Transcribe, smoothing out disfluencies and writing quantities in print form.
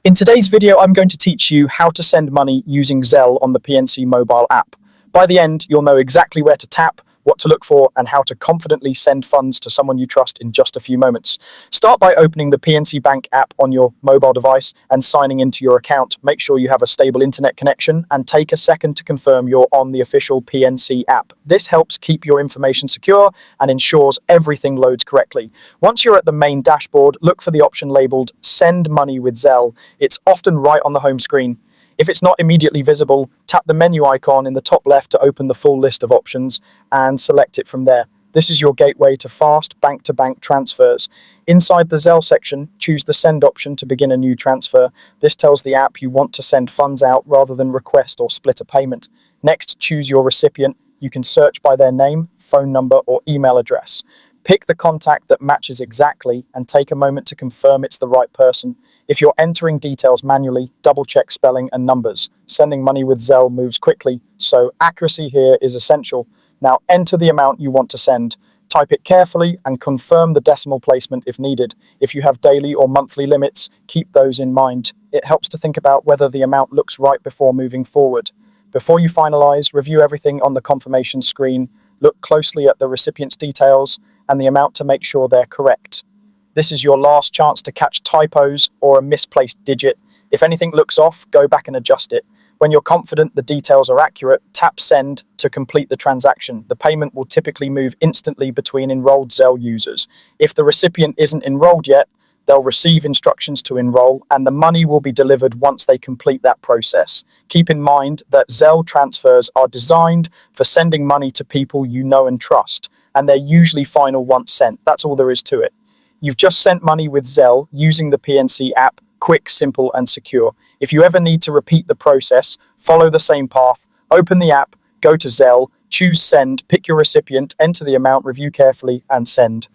In today's video, I'm going to teach you how to send money using Zelle on the PNC mobile app. By the end, you'll know exactly where to tap, what to look for, and how to confidently send funds to someone you trust in just a few moments. Start by opening the PNC Bank app on your mobile device and signing into your account. Make sure you have a stable internet connection and take a second to confirm you're on the official PNC app. This helps keep your information secure and ensures everything loads correctly. Once you're at the main dashboard, look for the option labeled Send Money with Zelle. It's often right on the home screen. If it's not immediately visible, tap the menu icon in the top left to open the full list of options and select it from there. This is your gateway to fast bank-to-bank transfers. Inside the Zelle section, choose the Send option to begin a new transfer. This tells the app you want to send funds out rather than request or split a payment. Next, choose your recipient. You can search by their name, phone number, or email address. Pick the contact that matches exactly and take a moment to confirm it's the right person. If you're entering details manually, double-check spelling and numbers. Sending money with Zelle moves quickly, so accuracy here is essential. Now enter the amount you want to send. Type it carefully and confirm the decimal placement if needed. If you have daily or monthly limits, keep those in mind. It helps to think about whether the amount looks right before moving forward. Before you finalize, review everything on the confirmation screen. Look closely at the recipient's details and the amount to make sure they're correct. This is your last chance to catch typos or a misplaced digit. If anything looks off, go back and adjust it. When you're confident the details are accurate, tap Send to complete the transaction. The payment will typically move instantly between enrolled Zelle users. If the recipient isn't enrolled yet, they'll receive instructions to enroll, and the money will be delivered once they complete that process. Keep in mind that Zelle transfers are designed for sending money to people you know and trust, and they're usually final once sent. That's all there is to it. You've just sent money with Zelle using the PNC app, quick, simple, and secure. If you ever need to repeat the process, follow the same path, open the app, go to Zelle, choose Send, pick your recipient, enter the amount, review carefully, and send.